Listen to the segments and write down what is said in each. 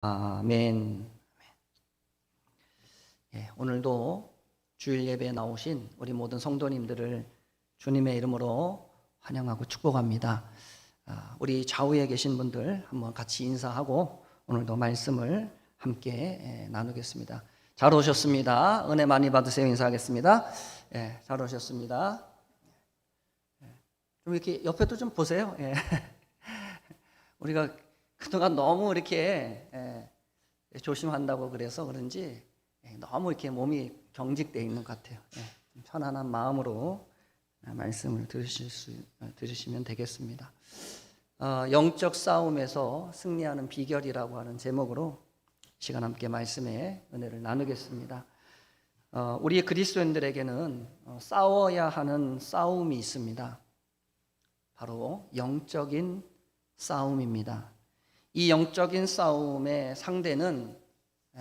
아멘. 오늘도 주일 예배에 나오신 우리 모든 성도님들을 주님의 이름으로 환영하고 축복합니다. 우리 좌우에 계신 분들 한번 같이 인사하고 오늘도 말씀을 함께 나누겠습니다. 잘 오셨습니다. 은혜 많이 받으세요. 인사하겠습니다. 잘 오셨습니다. 좀 이렇게 옆에도 좀 보세요. 우리가 그동안 너무 이렇게 조심한다고 그래서 그런지 너무 이렇게 몸이 경직되어 있는 것 같아요. 좀 편안한 마음으로 말씀을 들으시면 되겠습니다. 영적 싸움에서 승리하는 비결이라고 하는 제목으로 시간 함께 말씀의 은혜를 나누겠습니다. 우리 그리스도인들에게는 싸워야 하는 싸움이 있습니다. 바로 영적인 싸움입니다. 이 영적인 싸움의 상대는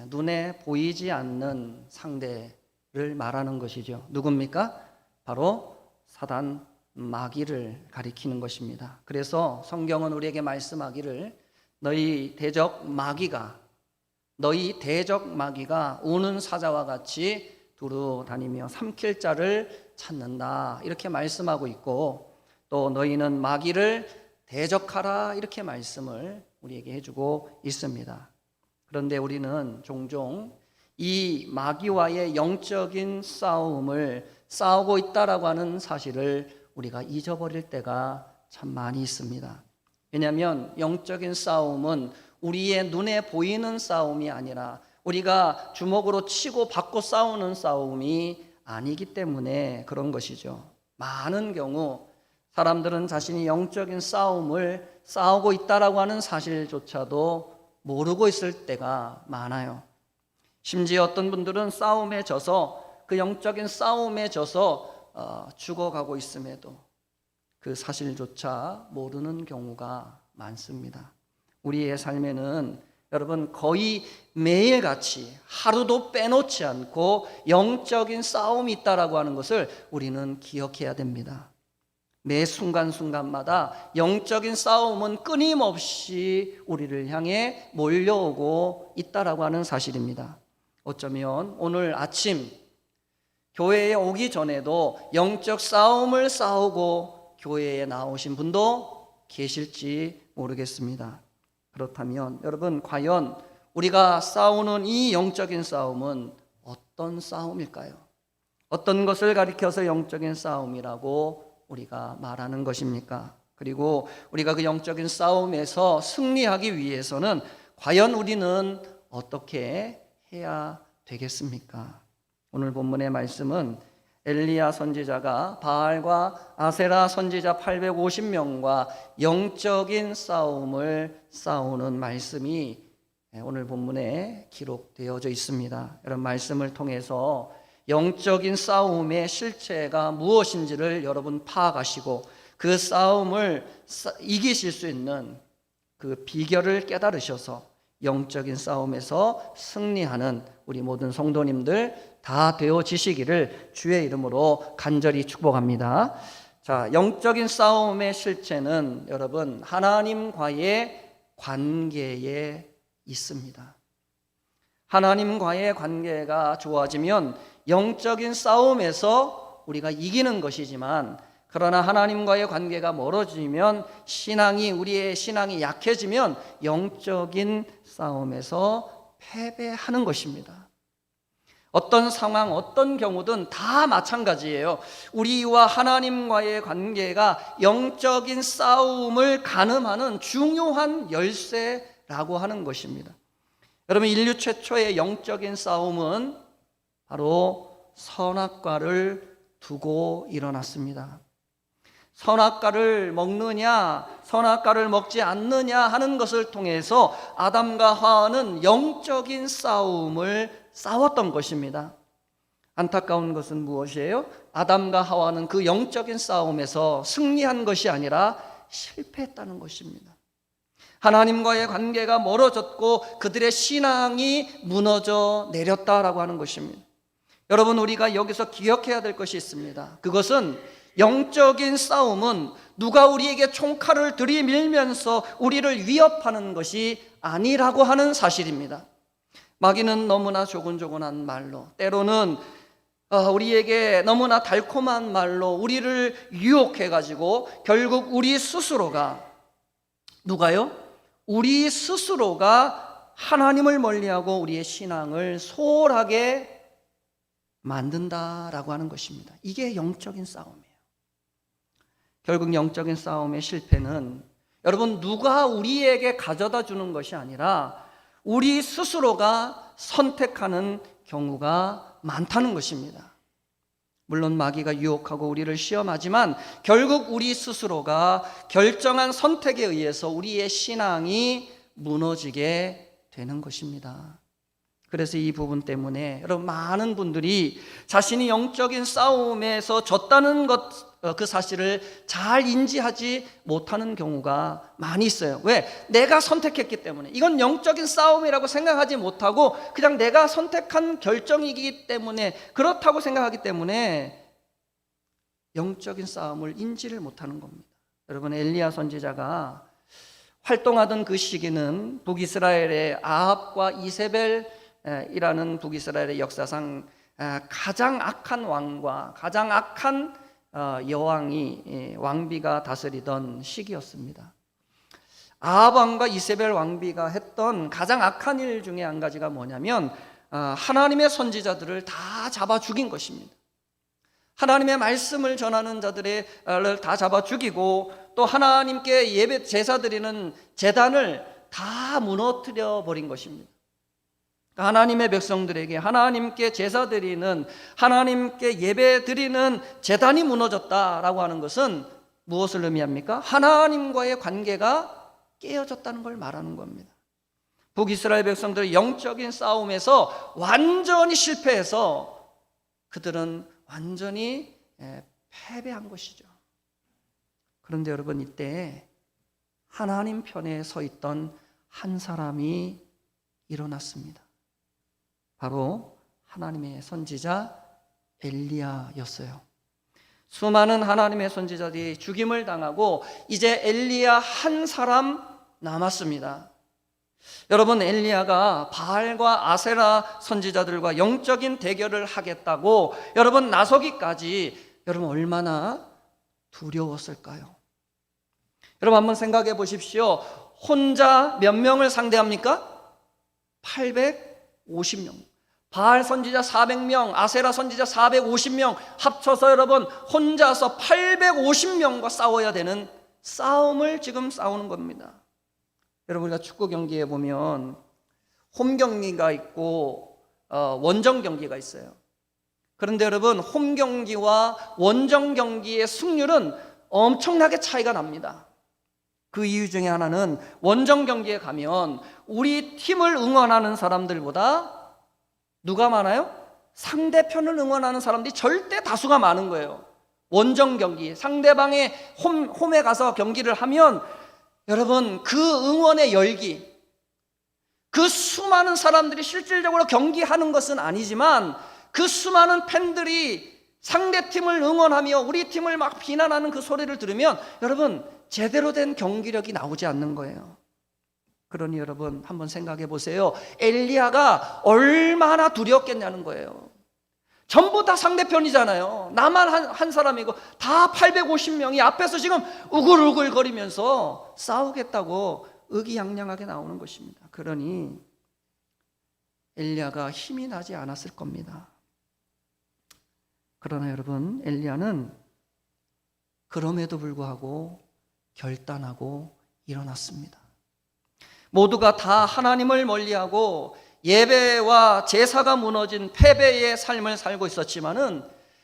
눈에 보이지 않는 상대를 말하는 것이죠. 누굽니까? 바로 사단 마귀를 가리키는 것입니다. 그래서 성경은 우리에게 말씀하기를 너희 대적 마귀가 우는 사자와 같이 두루 다니며 삼킬 자를 찾는다, 이렇게 말씀하고 있고, 또 너희는 마귀를 대적하라, 이렇게 말씀을 우리에게 해주고 있습니다. 그런데 우리는 종종 이 마귀와의 영적인 싸움을 싸우고 있다라고 하는 사실을 우리가 잊어버릴 때가 참 많이 있습니다. 왜냐하면 영적인 싸움은 우리의 눈에 보이는 싸움이 아니라 우리가 주먹으로 치고 받고 싸우는 싸움이 아니기 때문에 그런 것이죠. 많은 경우 사람들은 자신이 영적인 싸움을 싸우고 있다라고 하는 사실조차도 모르고 있을 때가 많아요. 심지어 어떤 분들은 싸움에 져서, 그 영적인 싸움에 져서 죽어가고 있음에도 그 사실조차 모르는 경우가 많습니다. 우리의 삶에는 여러분 거의 매일같이 하루도 빼놓지 않고 영적인 싸움이 있다라고 하는 것을 우리는 기억해야 됩니다. 매 순간순간마다 영적인 싸움은 끊임없이 우리를 향해 몰려오고 있다라고 하는 사실입니다. 어쩌면 오늘 아침 교회에 오기 전에도 영적 싸움을 싸우고 교회에 나오신 분도 계실지 모르겠습니다. 그렇다면 여러분, 과연 우리가 싸우는 이 영적인 싸움은 어떤 싸움일까요? 어떤 것을 가리켜서 영적인 싸움이라고 우리가 말하는 것입니까? 그리고 우리가 그 영적인 싸움에서 승리하기 위해서는 과연 우리는 어떻게 해야 되겠습니까? 오늘 본문의 말씀은 엘리야 선지자가 바알과 아세라 선지자 850명과 영적인 싸움을 싸우는 말씀이 오늘 본문에 기록되어져 있습니다. 이런 말씀을 통해서 영적인 싸움의 실체가 무엇인지를 여러분 파악하시고 그 싸움을 이기실 수 있는 그 비결을 깨달으셔서 영적인 싸움에서 승리하는 우리 모든 성도님들 다 되어지시기를 주의 이름으로 간절히 축복합니다. 자, 영적인 싸움의 실체는 여러분 하나님과의 관계에 있습니다. 하나님과의 관계가 좋아지면 영적인 싸움에서 우리가 이기는 것이지만, 그러나 하나님과의 관계가 멀어지면 우리의 신앙이 약해지면 영적인 싸움에서 패배하는 것입니다. 어떤 상황, 어떤 경우든 다 마찬가지예요. 우리와 하나님과의 관계가 영적인 싸움을 가늠하는 중요한 열쇠라고 하는 것입니다. 여러분, 인류 최초의 영적인 싸움은 바로 선악과를 두고 일어났습니다. 선악과를 먹느냐, 선악과를 먹지 않느냐 하는 것을 통해서 아담과 하와는 영적인 싸움을 싸웠던 것입니다. 안타까운 것은 무엇이에요? 아담과 하와는 그 영적인 싸움에서 승리한 것이 아니라 실패했다는 것입니다. 하나님과의 관계가 멀어졌고 그들의 신앙이 무너져 내렸다라고 하는 것입니다. 여러분, 우리가 여기서 기억해야 될 것이 있습니다. 그것은 영적인 싸움은 누가 우리에게 총칼을 들이밀면서 우리를 위협하는 것이 아니라고 하는 사실입니다. 마귀는 너무나 조곤조곤한 말로, 때로는 우리에게 너무나 달콤한 말로 우리를 유혹해가지고 결국 우리 스스로가, 누가요? 우리 스스로가 하나님을 멀리하고 우리의 신앙을 소홀하게 만든다라고 하는 것입니다. 이게 영적인 싸움이에요. 결국 영적인 싸움의 실패는 여러분, 누가 우리에게 가져다 주는 것이 아니라 우리 스스로가 선택하는 경우가 많다는 것입니다. 물론 마귀가 유혹하고 우리를 시험하지만 결국 우리 스스로가 결정한 선택에 의해서 우리의 신앙이 무너지게 되는 것입니다. 그래서 이 부분 때문에 여러분, 많은 분들이 자신이 영적인 싸움에서 졌다는 그 사실을 잘 인지하지 못하는 경우가 많이 있어요. 왜? 내가 선택했기 때문에. 이건 영적인 싸움이라고 생각하지 못하고 그냥 내가 선택한 결정이기 때문에, 그렇다고 생각하기 때문에 영적인 싸움을 인지를 못하는 겁니다. 여러분, 엘리야 선지자가 활동하던 그 시기는 북이스라엘의 아합과 이세벨이라는 북이스라엘의 역사상 가장 악한 왕과 가장 악한 여왕이, 왕비가 다스리던 시기였습니다. 아합 왕과 이세벨 왕비가 했던 가장 악한 일 중에 한 가지가 뭐냐면 하나님의 선지자들을 다 잡아 죽인 것입니다. 하나님의 말씀을 전하는 자들을 다 잡아 죽이고, 또 하나님께 예배 제사 드리는 제단을 다 무너뜨려 버린 것입니다. 하나님의 백성들에게 하나님께 제사 드리는, 하나님께 예배 드리는 제단이 무너졌다라고 하는 것은 무엇을 의미합니까? 하나님과의 관계가 깨어졌다는 걸 말하는 겁니다. 북이스라엘 백성들의 영적인 싸움에서 완전히 실패해서 그들은 완전히 패배한 것이죠. 그런데 여러분, 이때 하나님 편에 서 있던 한 사람이 일어났습니다. 바로 하나님의 선지자 엘리야였어요. 수많은 하나님의 선지자들이 죽임을 당하고 이제 엘리야 한 사람 남았습니다. 여러분, 엘리야가 바알과 아세라 선지자들과 영적인 대결을 하겠다고 여러분 나서기까지 여러분 얼마나 두려웠을까요? 여러분, 한번 생각해 보십시오. 혼자 몇 명을 상대합니까? 850명. 바알 선지자 400명, 아세라 선지자 450명, 합쳐서 여러분 혼자서 850명과 싸워야 되는 싸움을 지금 싸우는 겁니다. 여러분, 우리가 축구 경기에 보면 홈 경기가 있고 원정 경기가 있어요. 그런데 여러분, 홈 경기와 원정 경기의 승률은 엄청나게 차이가 납니다. 그 이유 중에 하나는 원정 경기에 가면 우리 팀을 응원하는 사람들보다 누가 많아요? 상대편을 응원하는 사람들이 절대 다수가 많은 거예요. 원정 경기, 상대방의 홈에 가서 경기를 하면 여러분, 그 응원의 열기, 그 수많은 사람들이 실질적으로 경기하는 것은 아니지만 그 수많은 팬들이 상대팀을 응원하며 우리 팀을 막 비난하는 그 소리를 들으면 여러분, 제대로 된 경기력이 나오지 않는 거예요. 그러니 여러분, 한번 생각해 보세요. 엘리야가 얼마나 두려웠겠냐는 거예요. 전부 다 상대편이잖아요. 나만 한 사람이고 다 850명이 앞에서 지금 우글우글 거리면서 싸우겠다고 의기양양하게 나오는 것입니다. 그러니 엘리야가 힘이 나지 않았을 겁니다. 그러나 여러분, 엘리야는 그럼에도 불구하고 결단하고 일어났습니다. 모두가 다 하나님을 멀리하고 예배와 제사가 무너진 패배의 삶을 살고 있었지만은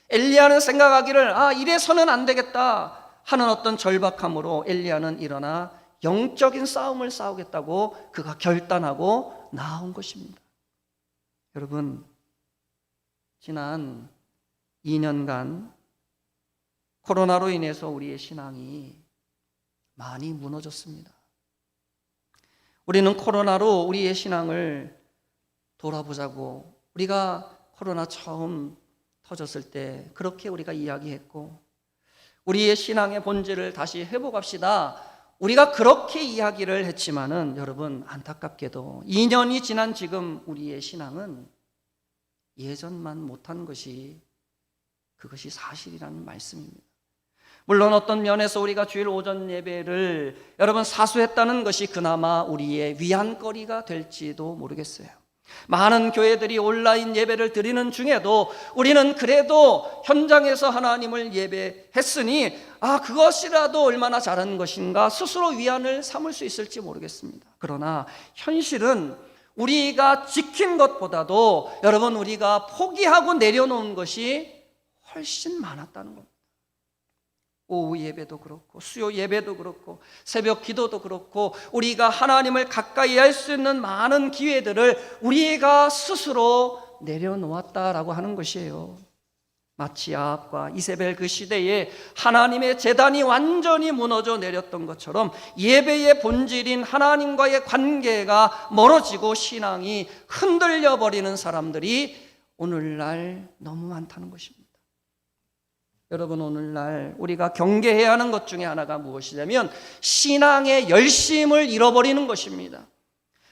엘리야는 생각하기를 이래서는 안 되겠다 하는 어떤 절박함으로 엘리야는 일어나 영적인 싸움을 싸우겠다고 그가 결단하고 나온 것입니다. 여러분, 지난 2년간 코로나로 인해서 우리의 신앙이 많이 무너졌습니다. 우리는 코로나로 우리의 신앙을 돌아보자고, 우리가 코로나 처음 터졌을 때 그렇게 우리가 이야기했고, 우리의 신앙의 본질을 다시 회복합시다, 우리가 그렇게 이야기를 했지만은 여러분, 안타깝게도 2년이 지난 지금 우리의 신앙은 예전만 못한 것이 그것이 사실이라는 말씀입니다. 물론 어떤 면에서 우리가 주일 오전 예배를 여러분 사수했다는 것이 그나마 우리의 위안거리가 될지도 모르겠어요. 많은 교회들이 온라인 예배를 드리는 중에도 우리는 그래도 현장에서 하나님을 예배했으니 그것이라도 얼마나 잘하는 것인가 스스로 위안을 삼을 수 있을지 모르겠습니다. 그러나 현실은 우리가 지킨 것보다도 여러분 우리가 포기하고 내려놓은 것이 훨씬 많았다는 겁니다. 오후 예배도 그렇고 수요 예배도 그렇고 새벽 기도도 그렇고 우리가 하나님을 가까이 할 수 있는 많은 기회들을 우리가 스스로 내려놓았다라고 하는 것이에요. 마치 아합과 이세벨 그 시대에 하나님의 제단이 완전히 무너져 내렸던 것처럼 예배의 본질인 하나님과의 관계가 멀어지고 신앙이 흔들려 버리는 사람들이 오늘날 너무 많다는 것입니다. 여러분, 오늘날 우리가 경계해야 하는 것 중에 하나가 무엇이냐면 신앙의 열심을 잃어버리는 것입니다.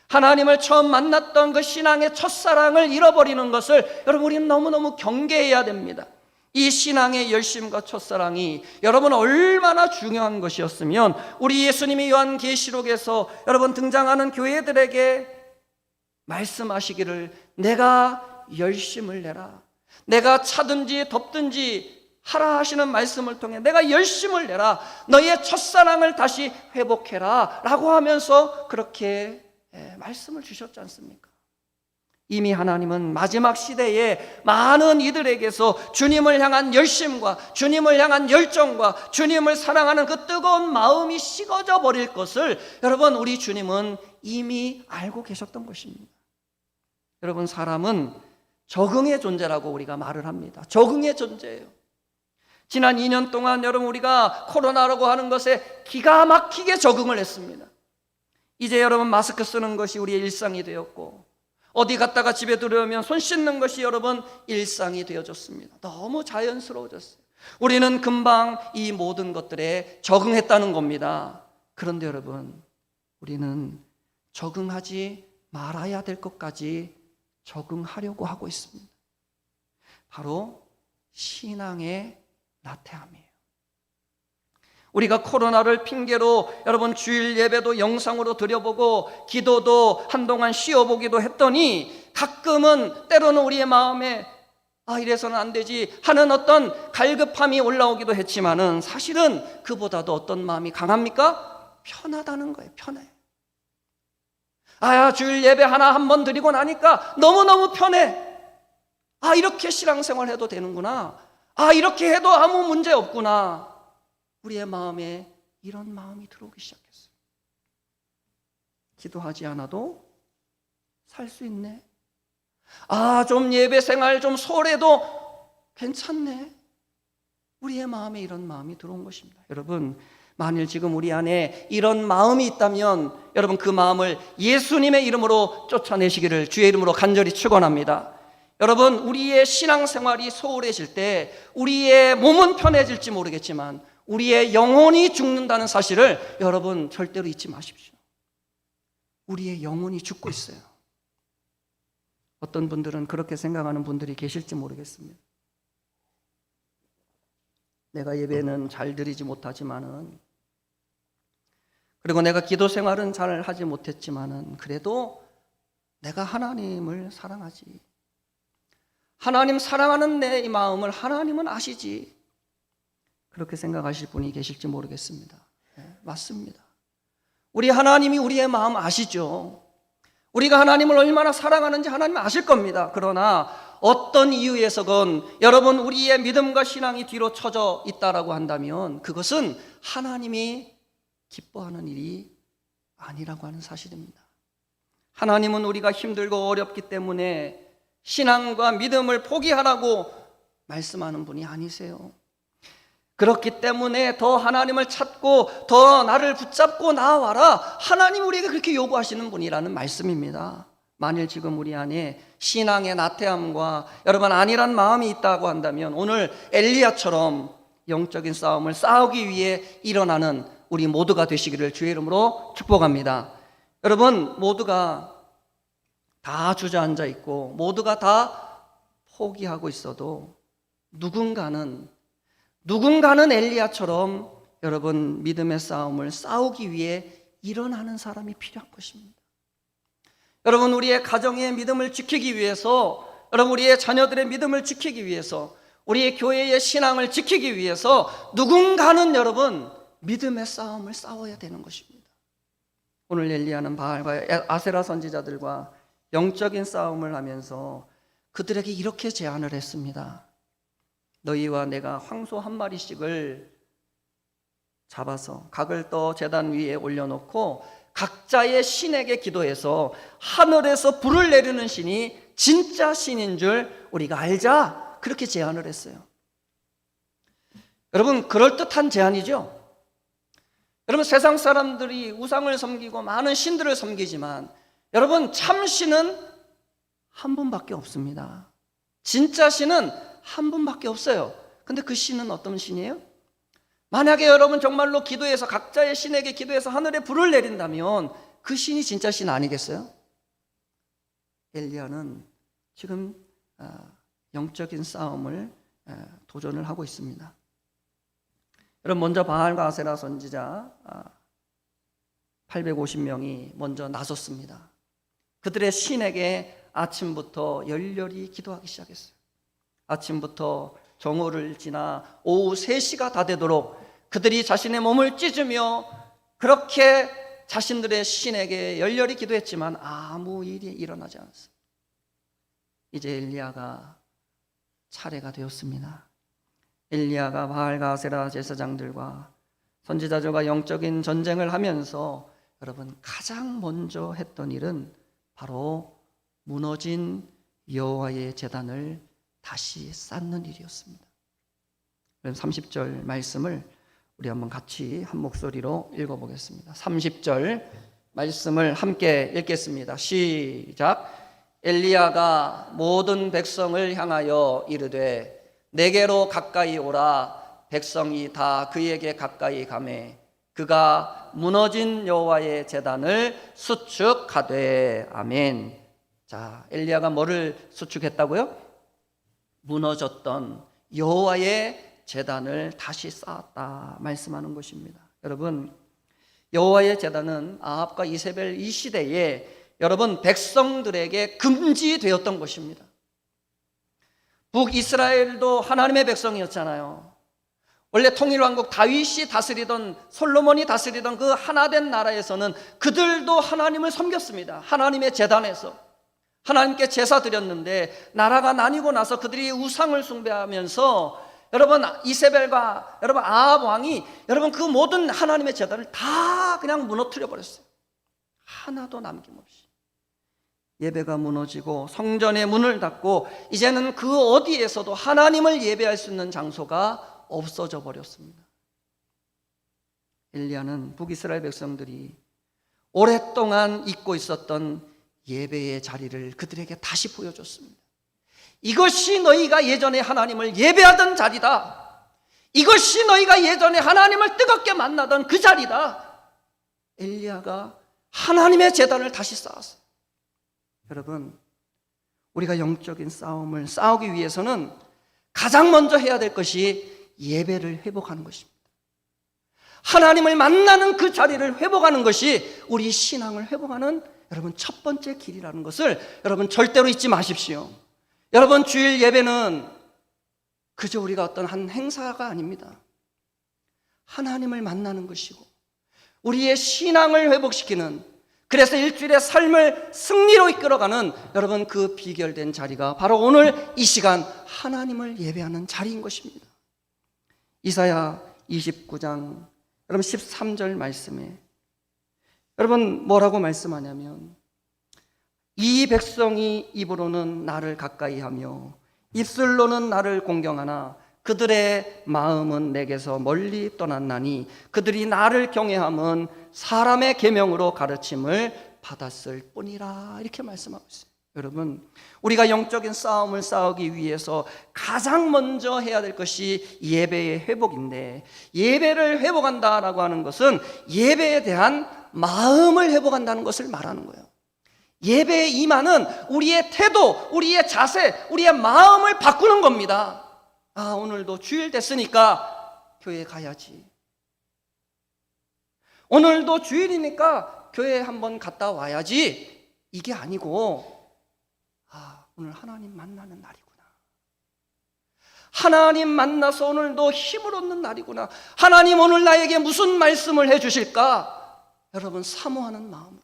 하나님을 처음 만났던 그 신앙의 첫사랑을 잃어버리는 것을 여러분 우리는 너무너무 경계해야 됩니다. 이 신앙의 열심과 첫사랑이 여러분 얼마나 중요한 것이었으면 우리 예수님이 요한계시록에서 여러분 등장하는 교회들에게 말씀하시기를 내가 열심을 내라, 내가 차든지 덥든지 하라 하시는 말씀을 통해 내가 열심을 내라, 너의 첫사랑을 다시 회복해라 라고 하면서 그렇게 말씀을 주셨지 않습니까? 이미 하나님은 마지막 시대에 많은 이들에게서 주님을 향한 열심과 주님을 향한 열정과 주님을 사랑하는 그 뜨거운 마음이 식어져 버릴 것을 여러분 우리 주님은 이미 알고 계셨던 것입니다. 여러분, 사람은 적응의 존재라고 우리가 말을 합니다. 적응의 존재예요. 지난 2년 동안 여러분 우리가 코로나라고 하는 것에 기가 막히게 적응을 했습니다. 이제 여러분 마스크 쓰는 것이 우리의 일상이 되었고 어디 갔다가 집에 들어오면 손 씻는 것이 여러분 일상이 되어졌습니다. 너무 자연스러워졌어요. 우리는 금방 이 모든 것들에 적응했다는 겁니다. 그런데 여러분, 우리는 적응하지 말아야 될 것까지 적응하려고 하고 있습니다. 바로 신앙의 나태함이에요. 우리가 코로나를 핑계로 여러분 주일 예배도 영상으로 드려보고 기도도 한동안 쉬어보기도 했더니 가끔은 때로는 우리의 마음에 이래서는 안 되지 하는 어떤 갈급함이 올라오기도 했지만은 사실은 그보다도 어떤 마음이 강합니까? 편하다는 거예요. 편해. 주일 예배 하나 한 번 드리고 나니까 너무너무 편해. 이렇게 신앙생활 해도 되는구나. 이렇게 해도 아무 문제 없구나. 우리의 마음에 이런 마음이 들어오기 시작했어요. 기도하지 않아도 살 수 있네. 좀 예배 생활 좀 소홀해도 괜찮네. 우리의 마음에 이런 마음이 들어온 것입니다. 여러분, 만일 지금 우리 안에 이런 마음이 있다면 여러분 그 마음을 예수님의 이름으로 쫓아내시기를 주의 이름으로 간절히 축원합니다. 여러분, 우리의 신앙생활이 소홀해질 때 우리의 몸은 편해질지 모르겠지만 우리의 영혼이 죽는다는 사실을 여러분 절대로 잊지 마십시오. 우리의 영혼이 죽고 있어요. 어떤 분들은 그렇게 생각하는 분들이 계실지 모르겠습니다. 내가 예배는 잘 드리지 못하지만은, 그리고 내가 기도 생활은 잘 하지 못했지만은 그래도 내가 하나님을 사랑하지. 하나님 사랑하는 내 이 마음을 하나님은 아시지. 그렇게 생각하실 분이 계실지 모르겠습니다. 맞습니다. 우리 하나님이 우리의 마음 아시죠. 우리가 하나님을 얼마나 사랑하는지 하나님 아실 겁니다. 그러나 어떤 이유에서건 여러분 우리의 믿음과 신앙이 뒤로 쳐져 있다라고 한다면 그것은 하나님이 기뻐하는 일이 아니라고 하는 사실입니다. 하나님은 우리가 힘들고 어렵기 때문에 신앙과 믿음을 포기하라고 말씀하는 분이 아니세요. 그렇기 때문에 더 하나님을 찾고 더 나를 붙잡고 나와라, 하나님 우리에게 그렇게 요구하시는 분이라는 말씀입니다. 만일 지금 우리 안에 신앙의 나태함과 여러분 안일한 마음이 있다고 한다면 오늘 엘리야처럼 영적인 싸움을 싸우기 위해 일어나는 우리 모두가 되시기를 주의 이름으로 축복합니다. 여러분, 모두가 다 주저앉아 있고 모두가 다 포기하고 있어도 누군가는 엘리야처럼 여러분 믿음의 싸움을 싸우기 위해 일어나는 사람이 필요한 것입니다. 여러분, 우리의 가정의 믿음을 지키기 위해서, 여러분 우리의 자녀들의 믿음을 지키기 위해서, 우리의 교회의 신앙을 지키기 위해서 누군가는 여러분 믿음의 싸움을 싸워야 되는 것입니다. 오늘 엘리야는 바알과 아세라 선지자들과 영적인 싸움을 하면서 그들에게 이렇게 제안을 했습니다. 너희와 내가 황소 한 마리씩을 잡아서 각을 떠 제단 위에 올려놓고 각자의 신에게 기도해서 하늘에서 불을 내리는 신이 진짜 신인 줄 우리가 알자, 그렇게 제안을 했어요. 여러분, 그럴듯한 제안이죠. 여러분, 세상 사람들이 우상을 섬기고 많은 신들을 섬기지만 여러분, 참 신은 한 분밖에 없습니다. 진짜 신은 한 분밖에 없어요. 근데 그 신은 어떤 신이에요? 만약에 여러분 정말로 기도해서 각자의 신에게 기도해서 하늘에 불을 내린다면 그 신이 진짜 신 아니겠어요? 엘리야는 지금 영적인 싸움을 도전을 하고 있습니다. 여러분, 먼저 바알과 아세라 선지자 850명이 먼저 나섰습니다. 그들의 신에게 아침부터 열렬히 기도하기 시작했어요. 아침부터 정오를 지나 오후 3시가 다 되도록 그들이 자신의 몸을 찢으며 그렇게 자신들의 신에게 열렬히 기도했지만 아무 일이 일어나지 않았어요. 이제 엘리야가 차례가 되었습니다. 엘리야가 바알과 아세라 제사장들과 선지자들과 영적인 전쟁을 하면서 여러분 가장 먼저 했던 일은 바로 무너진 여호와의 제단을 다시 쌓는 일이었습니다. 30절 말씀을 우리 한번 같이 한 목소리로 읽어보겠습니다. 30절 말씀을 함께 읽겠습니다. 시작. 엘리야가 모든 백성을 향하여 이르되 내게로 가까이 오라. 백성이 다 그에게 가까이 가매 그가 무너진 여호와의 제단을 수축하되. 아멘. 자, 엘리야가 뭐를 수축했다고요? 무너졌던 여호와의 제단을 다시 쌓았다 말씀하는 것입니다. 여러분, 여호와의 제단은 아합과 이세벨 이 시대에 여러분 백성들에게 금지되었던 것입니다. 북이스라엘도 하나님의 백성이었잖아요. 원래 통일왕국 다윗이 다스리던, 솔로몬이 다스리던 그 하나된 나라에서는 그들도 하나님을 섬겼습니다. 하나님의 제단에서 하나님께 제사 드렸는데 나라가 나뉘고 나서 그들이 우상을 숭배하면서 여러분 이세벨과 여러분 아합 왕이 여러분 그 모든 하나님의 제단을 다 그냥 무너뜨려 버렸어요. 하나도 남김없이. 예배가 무너지고 성전의 문을 닫고 이제는 그 어디에서도 하나님을 예배할 수 있는 장소가 없어져 버렸습니다. 엘리야는 북이스라엘 백성들이 오랫동안 잊고 있었던 예배의 자리를 그들에게 다시 보여줬습니다. 이것이 너희가 예전에 하나님을 예배하던 자리다. 이것이 너희가 예전에 하나님을 뜨겁게 만나던 그 자리다. 엘리야가 하나님의 제단을 다시 쌓았어요. 여러분, 우리가 영적인 싸움을 싸우기 위해서는 가장 먼저 해야 될 것이 예배를 회복하는 것입니다. 하나님을 만나는 그 자리를 회복하는 것이 우리 신앙을 회복하는 여러분 첫 번째 길이라는 것을 여러분 절대로 잊지 마십시오. 여러분, 주일 예배는 그저 우리가 어떤 한 행사가 아닙니다. 하나님을 만나는 것이고 우리의 신앙을 회복시키는, 그래서 일주일의 삶을 승리로 이끌어가는 여러분 그 비결된 자리가 바로 오늘 이 시간 하나님을 예배하는 자리인 것입니다. 이사야 29장 여러분 13절 말씀에 여러분 뭐라고 말씀하냐면 이 백성이 입으로는 나를 가까이 하며 입술로는 나를 공경하나 그들의 마음은 내게서 멀리 떠났나니 그들이 나를 경외함은 사람의 계명으로 가르침을 받았을 뿐이라. 이렇게 말씀하고 있어요. 여러분, 우리가 영적인 싸움을 싸우기 위해서 가장 먼저 해야 될 것이 예배의 회복인데, 예배를 회복한다라고 하는 것은 예배에 대한 마음을 회복한다는 것을 말하는 거예요. 예배에 임하는 우리의 태도, 우리의 자세, 우리의 마음을 바꾸는 겁니다. 아, 오늘도 주일 됐으니까 교회 가야지. 오늘도 주일이니까 교회 한번 갔다 와야지. 이게 아니고, 아, 오늘 하나님 만나는 날이구나. 하나님 만나서 오늘도 힘을 얻는 날이구나. 하나님 오늘 나에게 무슨 말씀을 해주실까? 여러분, 사모하는 마음으로,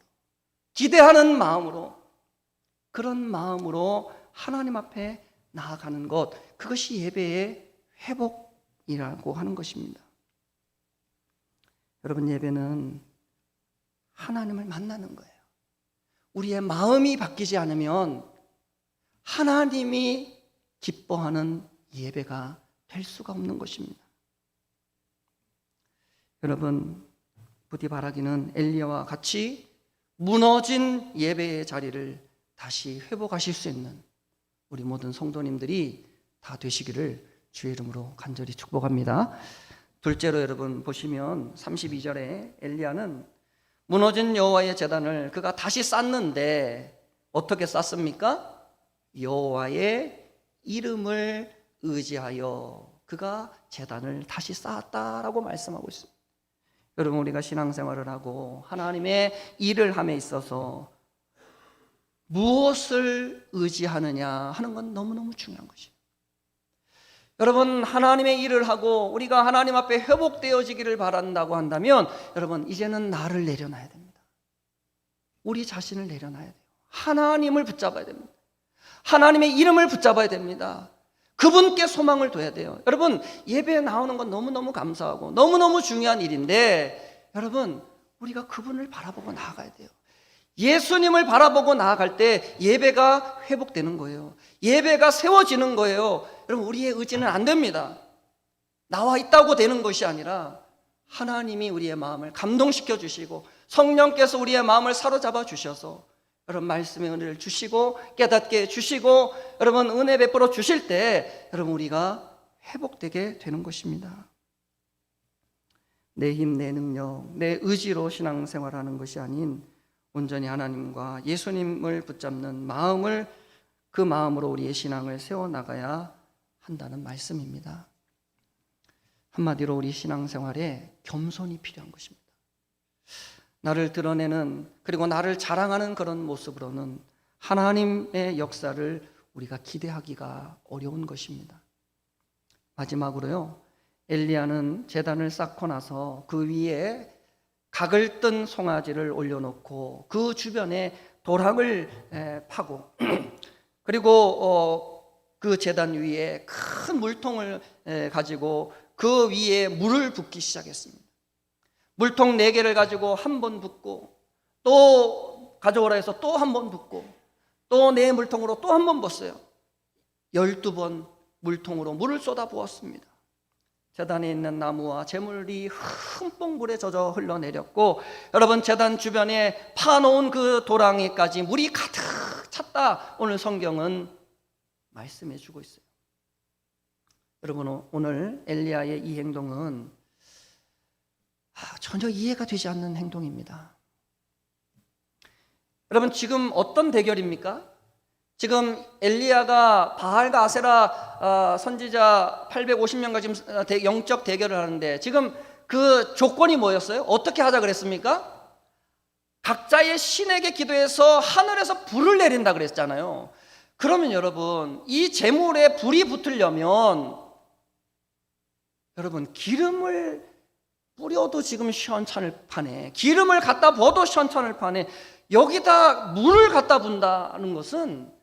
기대하는 마음으로, 그런 마음으로 하나님 앞에 나아가는 것, 그것이 예배의 회복이라고 하는 것입니다. 여러분, 예배는 하나님을 만나는 거예요. 우리의 마음이 바뀌지 않으면 하나님이 기뻐하는 예배가 될 수가 없는 것입니다. 여러분, 부디 바라기는 엘리야와 같이 무너진 예배의 자리를 다시 회복하실 수 있는 우리 모든 성도님들이 다 되시기를 주의 이름으로 간절히 축복합니다. 둘째로 여러분 보시면 32절에 엘리야는 무너진 여호와의 제단을 그가 다시 쌓는데 어떻게 쌓습니까? 여호와의 이름을 의지하여 그가 제단을 다시 쌓았다라고 말씀하고 있습니다. 여러분, 우리가 신앙생활을 하고 하나님의 일을 함에 있어서 무엇을 의지하느냐 하는 건 너무너무 중요한 것이에요. 여러분, 하나님의 일을 하고 우리가 하나님 앞에 회복되어지기를 바란다고 한다면 여러분, 이제는 나를 내려놔야 됩니다. 우리 자신을 내려놔야 돼요. 하나님을 붙잡아야 됩니다. 하나님의 이름을 붙잡아야 됩니다. 그분께 소망을 둬야 돼요. 여러분, 예배에 나오는 건 너무너무 감사하고 너무너무 중요한 일인데 여러분, 우리가 그분을 바라보고 나아가야 돼요. 예수님을 바라보고 나아갈 때 예배가 회복되는 거예요. 예배가 세워지는 거예요. 여러분, 우리의 의지는 안 됩니다. 나와 있다고 되는 것이 아니라 하나님이 우리의 마음을 감동시켜 주시고 성령께서 우리의 마음을 사로잡아 주셔서 여러분, 말씀의 은혜를 주시고 깨닫게 해주시고 여러분, 은혜 베풀어 주실 때 여러분, 우리가 회복되게 되는 것입니다. 내 힘, 내 능력, 내 의지로 신앙생활하는 것이 아닌 온전히 하나님과 예수님을 붙잡는 마음을, 그 마음으로 우리의 신앙을 세워나가야 한다는 말씀입니다. 한마디로 우리 신앙생활에 겸손이 필요한 것입니다. 나를 드러내는, 그리고 나를 자랑하는 그런 모습으로는 하나님의 역사를 우리가 기대하기가 어려운 것입니다. 마지막으로요, 엘리야는 제단을 쌓고 나서 그 위에 각을 뜬 송아지를 올려놓고 그 주변에 도랑을 파고 그리고 그 제단 위에 큰 물통을 가지고 그 위에 물을 붓기 시작했습니다. 물통 4개를 가지고 한 번 붓고 또 가져오라 해서 또 한 번 붓고 또 4 물통으로 또 한 번 붓어요. 12번 물통으로 물을 쏟아 부었습니다. 제단에 있는 나무와 재물이 흠뻑 물에 젖어 흘러내렸고 여러분, 제단 주변에 파놓은 그 도랑이까지 물이 가득 찼다, 오늘 성경은 말씀해 주고 있어요. 여러분, 오늘 엘리야의 이 행동은 전혀 이해가 되지 않는 행동입니다. 여러분, 지금 어떤 대결입니까? 지금 엘리야가 바알과 아세라 선지자 850명과 지금 영적 대결을 하는데 지금 그 조건이 뭐였어요? 어떻게 하자 그랬습니까? 각자의 신에게 기도해서 하늘에서 불을 내린다 그랬잖아요. 그러면 여러분, 이 제물에 불이 붙으려면 여러분, 기름을 뿌려도 지금 시원찮을 판에, 기름을 갖다 부어도 시원찮을 판에 여기다 물을 갖다 분다는 것은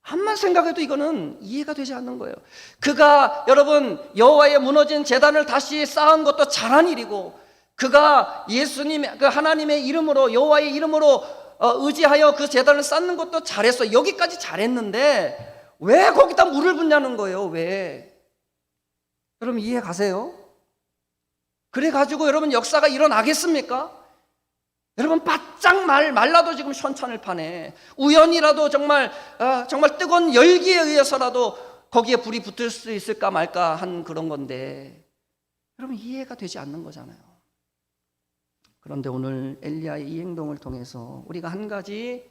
한만 생각해도 이거는 이해가 되지 않는 거예요. 그가 여러분, 여호와의 무너진 제단을 다시 쌓은 것도 잘한 일이고, 그가 예수님, 그 하나님의 이름으로, 여호와의 이름으로 의지하여 그 제단을 쌓는 것도 잘했어. 여기까지 잘했는데 왜 거기다 물을 붓냐는 거예요. 왜? 여러분, 이해 가세요? 그래가지고 여러분, 역사가 일어나겠습니까? 여러분 바짝 말라도 지금 현찬을 우연이라도 정말 뜨거운 열기에 의해서라도 거기에 불이 붙을 수 있을까 말까 한 그런 건데 여러분 이해가 되지 않는 거잖아요. 그런데 오늘 엘리야의 이 행동을 통해서 우리가 한 가지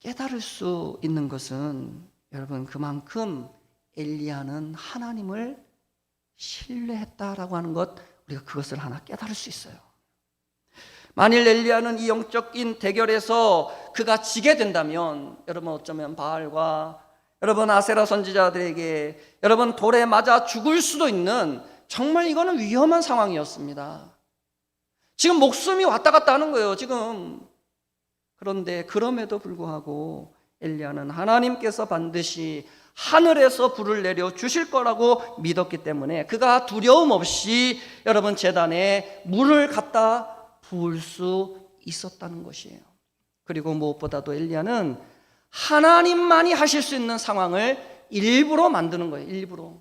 깨달을 수 있는 것은 여러분 그만큼 엘리야는 하나님을 신뢰했다라고 하는 것, 우리가 그것을 하나 깨달을 수 있어요. 만일 엘리야는 이 영적인 대결에서 그가 지게 된다면 여러분 어쩌면 바알과 여러분 아세라 선지자들에게 여러분 돌에 맞아 죽을 수도 있는 정말 이거는 위험한 상황이었습니다. 지금 목숨이 왔다 갔다 하는 거예요 지금. 그런데 그럼에도 불구하고 엘리야는 하나님께서 반드시 하늘에서 불을 내려 주실 거라고 믿었기 때문에 그가 두려움 없이 여러분 제단에 물을 갖다 부을 수 있었다는 것이에요. 그리고 무엇보다도 엘리야는 하나님만이 하실 수 있는 상황을 일부러 만드는 거예요. 일부러.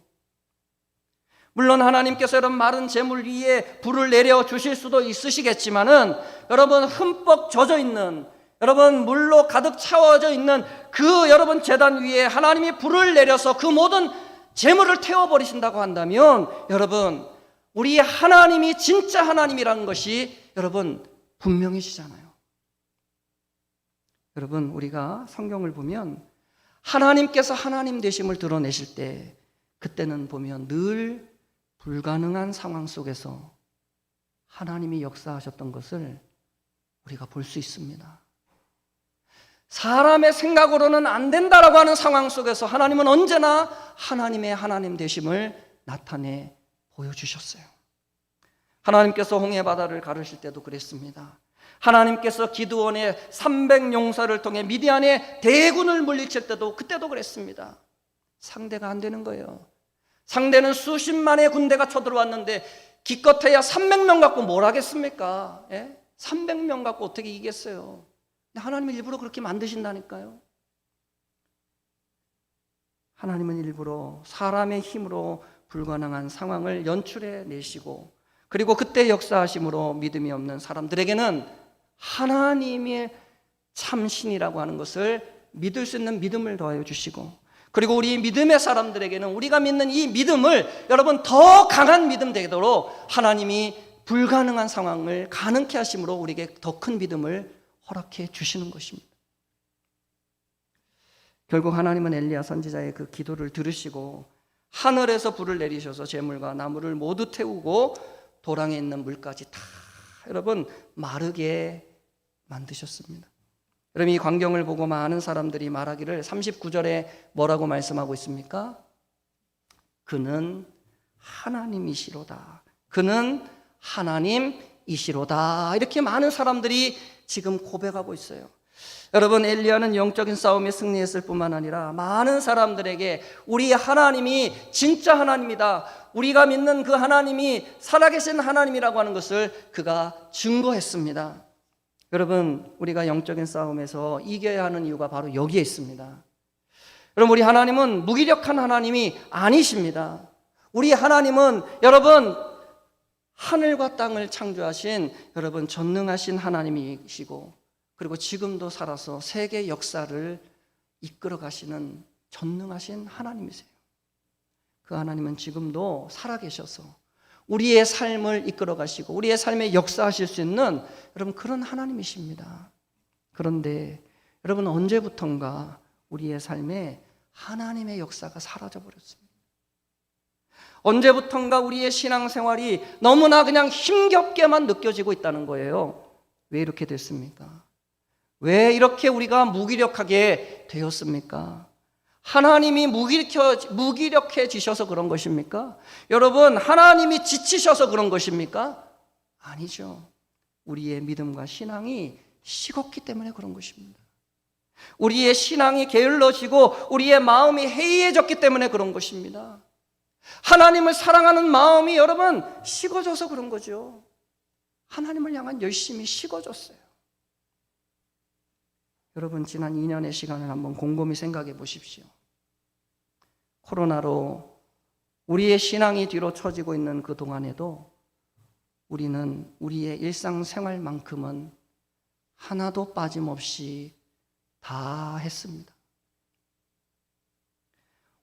물론 하나님께서 여러분 마른 재물 위에 불을 내려 주실 수도 있으시겠지만은 여러분 흠뻑 젖어 있는 여러분 물로 가득 채워져 있는 그 여러분 제단 위에 하나님이 불을 내려서 그 모든 재물을 태워버리신다고 한다면 여러분 우리 하나님이 진짜 하나님이라는 것이 여러분 분명해지잖아요. 여러분 우리가 성경을 보면 하나님께서 하나님 되심을 드러내실 때 그때는 보면 늘 불가능한 상황 속에서 하나님이 역사하셨던 것을 우리가 볼 수 있습니다. 사람의 생각으로는 안 된다라고 하는 상황 속에서 하나님은 언제나 하나님의 하나님 되심을 나타내 보여주셨어요. 하나님께서 홍해 바다를 가르실 때도 그랬습니다. 하나님께서 기드온의 300용사를 통해 미디안의 대군을 물리칠 때도 그때도 그랬습니다. 상대가 안 되는 거예요. 상대는 수십만의 군대가 쳐들어왔는데 기껏해야 300명 갖고 뭘 하겠습니까? 300명 갖고 어떻게 이기겠어요? 하나님은 일부러 그렇게 만드신다니까요. 하나님은 일부러 사람의 힘으로 불가능한 상황을 연출해 내시고 그리고 그때 역사하심으로 믿음이 없는 사람들에게는 하나님의 참신이라고 하는 것을 믿을 수 있는 믿음을 더하여 주시고 그리고 우리 믿음의 사람들에게는 우리가 믿는 이 믿음을 여러분 더 강한 믿음 되도록 하나님이 불가능한 상황을 가능케 하심으로 우리에게 더 큰 믿음을 허락해 주시는 것입니다. 결국 하나님은 엘리야 선지자의 그 기도를 들으시고 하늘에서 불을 내리셔서 재물과 나무를 모두 태우고 도랑에 있는 물까지 다 여러분 마르게 만드셨습니다. 여러분 이 광경을 보고 많은 사람들이 말하기를 39절에 뭐라고 말씀하고 있습니까? 그는 하나님이시로다. 그는 하나님이시로다. 이렇게 많은 사람들이 지금 고백하고 있어요. 여러분 엘리야는 영적인 싸움에 승리했을 뿐만 아니라 많은 사람들에게 우리 하나님이 진짜 하나님이다, 우리가 믿는 그 하나님이 살아계신 하나님이라고 하는 것을 그가 증거했습니다. 여러분 우리가 영적인 싸움에서 이겨야 하는 이유가 바로 여기에 있습니다. 여러분 우리 하나님은 무기력한 하나님이 아니십니다. 우리 하나님은 여러분 하늘과 땅을 창조하신 여러분 전능하신 하나님이시고 그리고 지금도 살아서 세계 역사를 이끌어 가시는 전능하신 하나님이세요. 그 하나님은 지금도 살아계셔서 우리의 삶을 이끌어 가시고 우리의 삶에 역사하실 수 있는 여러분 그런 하나님이십니다. 그런데 여러분 언제부턴가 우리의 삶에 하나님의 역사가 사라져 버렸습니다. 언제부턴가 우리의 신앙생활이 너무나 그냥 힘겹게만 느껴지고 있다는 거예요. 왜 이렇게 됐습니까? 왜 이렇게 우리가 무기력하게 되었습니까? 하나님이 무기력해지셔서 그런 것입니까? 여러분 하나님이 지치셔서 그런 것입니까? 아니죠. 우리의 믿음과 신앙이 식었기 때문에 그런 것입니다. 우리의 신앙이 게을러지고 우리의 마음이 해이해졌기 때문에 그런 것입니다. 하나님을 사랑하는 마음이 여러분 식어져서 그런 거죠. 하나님을 향한 열심이 식어졌어요. 여러분 지난 2년의 시간을 한번 곰곰이 생각해 보십시오. 코로나로 우리의 신앙이 뒤로 처지고 있는 그 동안에도 우리는 우리의 일상생활만큼은 하나도 빠짐없이 다 했습니다.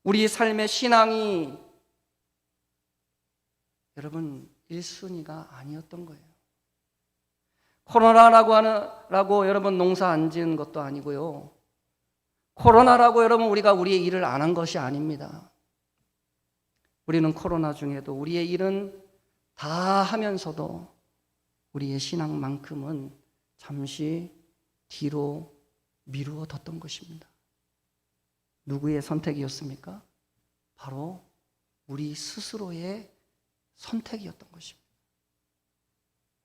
우리 삶의 신앙이 여러분 1순위가 아니었던 거예요. 코로나라고 여러분 농사 안 지은 것도 아니고요. 코로나라고 여러분 우리가 우리의 일을 안 한 것이 아닙니다. 우리는 코로나 중에도 우리의 일은 다 하면서도 우리의 신앙만큼은 잠시 뒤로 미루어뒀던 것입니다. 누구의 선택이었습니까? 바로 우리 스스로의 선택이었던 것입니다.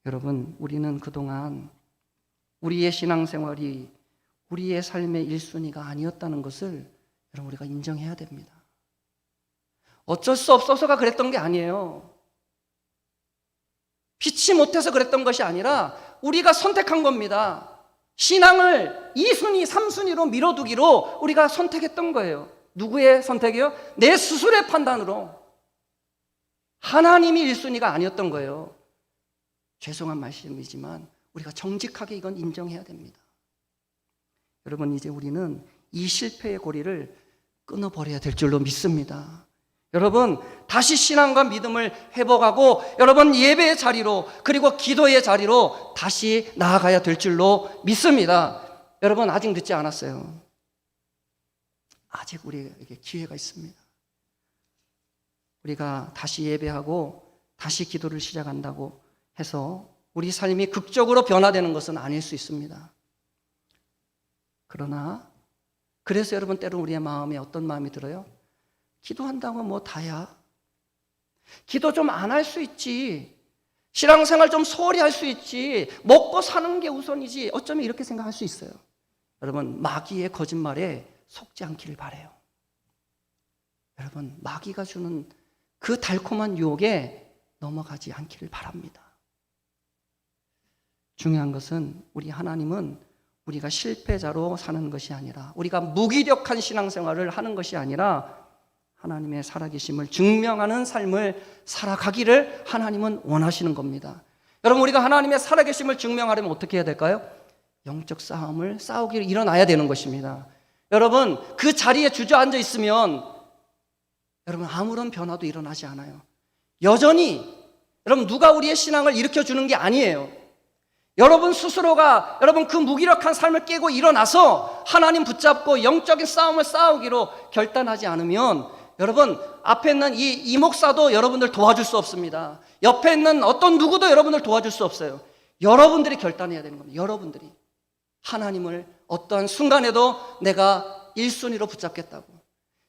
여러분, 우리는 그동안 우리의 신앙생활이 우리의 삶의 1순위가 아니었다는 것을 여러분 우리가 인정해야 됩니다. 어쩔 수 없어서가 그랬던 게 아니에요. 피치 못해서 그랬던 것이 아니라 우리가 선택한 겁니다. 신앙을 2순위, 3순위로 밀어두기로 우리가 선택했던 거예요. 누구의 선택이요? 내 스스로의 판단으로. 하나님이 1순위가 아니었던 거예요. 죄송한 말씀이지만 우리가 정직하게 이건 인정해야 됩니다. 여러분, 이제 우리는 이 실패의 고리를 끊어버려야 될 줄로 믿습니다. 여러분, 다시 신앙과 믿음을 회복하고 여러분 예배의 자리로 그리고 기도의 자리로 다시 나아가야 될 줄로 믿습니다. 여러분, 아직 늦지 않았어요. 아직 우리에게 기회가 있습니다. 우리가 다시 예배하고 다시 기도를 시작한다고 해서 우리 삶이 극적으로 변화되는 것은 아닐 수 있습니다. 그러나 그래서 여러분 때로 우리의 마음에 어떤 마음이 들어요? 기도한다고 뭐 다야? 기도 좀 안 할 수 있지. 신앙생활 좀 소홀히 할 수 있지. 먹고 사는 게 우선이지. 어쩌면 이렇게 생각할 수 있어요. 여러분, 마귀의 거짓말에 속지 않기를 바라요. 여러분, 마귀가 주는 그 달콤한 유혹에 넘어가지 않기를 바랍니다. 중요한 것은 우리 하나님은 우리가 실패자로 사는 것이 아니라 우리가 무기력한 신앙생활을 하는 것이 아니라 하나님의 살아계심을 증명하는 삶을 살아가기를 하나님은 원하시는 겁니다. 여러분, 우리가 하나님의 살아계심을 증명하려면 어떻게 해야 될까요? 영적 싸움을 싸우기를 일어나야 되는 것입니다. 여러분, 그 자리에 주저앉아 있으면 여러분 아무런 변화도 일어나지 않아요. 여전히 여러분 누가 우리의 신앙을 일으켜주는 게 아니에요. 여러분 스스로가 여러분 그 무기력한 삶을 깨고 일어나서 하나님 붙잡고 영적인 싸움을 싸우기로 결단하지 않으면 여러분 앞에 있는 이 목사도 여러분들 도와줄 수 없습니다. 옆에 있는 어떤 누구도 여러분들 도와줄 수 없어요. 여러분들이 결단해야 되는 겁니다. 여러분들이 하나님을 어떠한 순간에도 내가 1순위로 붙잡겠다고,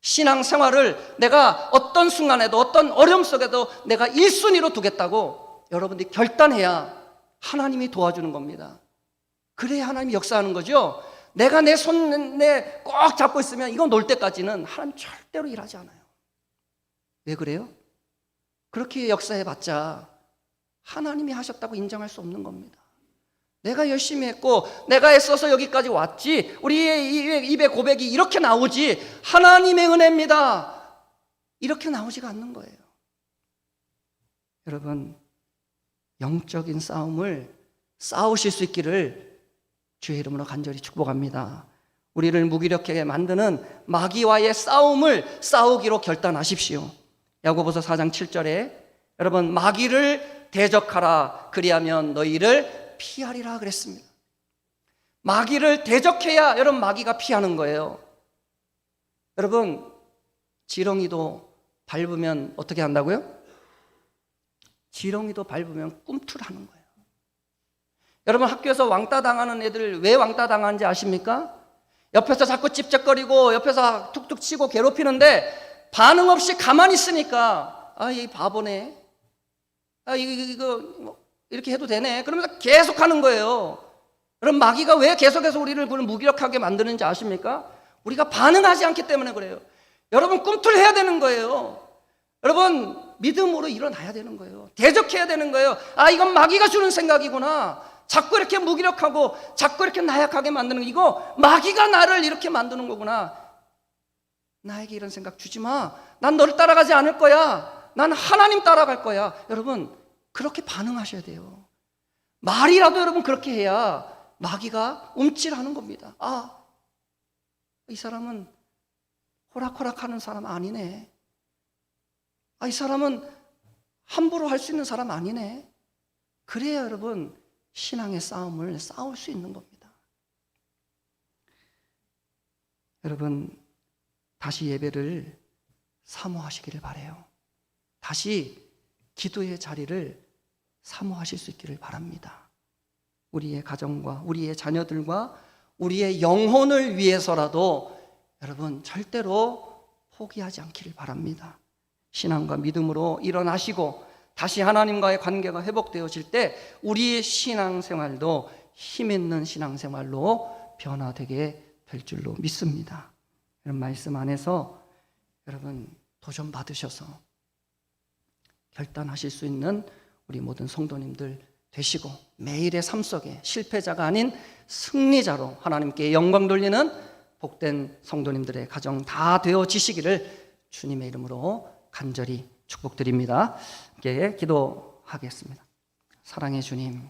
신앙생활을 내가 어떤 순간에도 어떤 어려움 속에도 내가 1순위로 두겠다고 여러분들이 결단해야 하나님이 도와주는 겁니다. 그래야 하나님이 역사하는 거죠. 내가 내 손에 꼭 잡고 있으면 이거 놓을 때까지는 하나님 절대로 일하지 않아요. 왜 그래요? 그렇게 역사해봤자 하나님이 하셨다고 인정할 수 없는 겁니다. 내가 열심히 했고 내가 애써서 여기까지 왔지, 우리의 입에 고백이 이렇게 나오지 하나님의 은혜입니다 이렇게 나오지가 않는 거예요. 여러분, 영적인 싸움을 싸우실 수 있기를 주의 이름으로 간절히 축복합니다. 우리를 무기력하게 만드는 마귀와의 싸움을 싸우기로 결단하십시오. 야고보서 4장 7절에 여러분 마귀를 대적하라 그리하면 너희를 피하리라 그랬습니다. 마귀를 대적해야 여러분 마귀가 피하는 거예요. 여러분, 지렁이도 밟으면 어떻게 한다고요? 지렁이도 밟으면 꿈틀하는 거예요. 여러분 학교에서 왕따 당하는 애들 왜 왕따 당하는지 아십니까? 옆에서 자꾸 찝쩍거리고 옆에서 툭툭 치고 괴롭히는데 반응 없이 가만히 있으니까 아, 이 바보네, 아, 이거 이렇게 해도 되네 그러면서 계속 하는 거예요. 여러분 마귀가 왜 계속해서 우리를 무기력하게 만드는지 아십니까? 우리가 반응하지 않기 때문에 그래요. 여러분 꿈틀해야 되는 거예요. 여러분 믿음으로 일어나야 되는 거예요. 대적해야 되는 거예요. 아, 이건 마귀가 주는 생각이구나. 자꾸 이렇게 무기력하고 자꾸 이렇게 나약하게 만드는 거, 이거 마귀가 나를 이렇게 만드는 거구나. 나에게 이런 생각 주지 마. 난 너를 따라가지 않을 거야. 난 하나님 따라갈 거야. 여러분, 그렇게 반응하셔야 돼요. 말이라도 여러분 그렇게 해야 마귀가 움찔하는 겁니다. 아, 이 사람은 호락호락하는 사람 아니네. 아, 이 사람은 함부로 할 수 있는 사람 아니네. 그래야 여러분 신앙의 싸움을 싸울 수 있는 겁니다. 여러분 다시 예배를 사모하시기를 바라요. 다시 기도의 자리를 사모하실 수 있기를 바랍니다. 우리의 가정과 우리의 자녀들과 우리의 영혼을 위해서라도 여러분 절대로 포기하지 않기를 바랍니다. 신앙과 믿음으로 일어나시고 다시 하나님과의 관계가 회복되어질 때 우리의 신앙생활도 힘있는 신앙생활로 변화되게 될 줄로 믿습니다. 이런 말씀 안에서 여러분 도전 받으셔서 결단하실 수 있는 우리 모든 성도님들 되시고 매일의 삶 속에 실패자가 아닌 승리자로 하나님께 영광 돌리는 복된 성도님들의 가정 다 되어지시기를 주님의 이름으로 간절히 축복드립니다. 함께 기도하겠습니다. 사랑의 주님,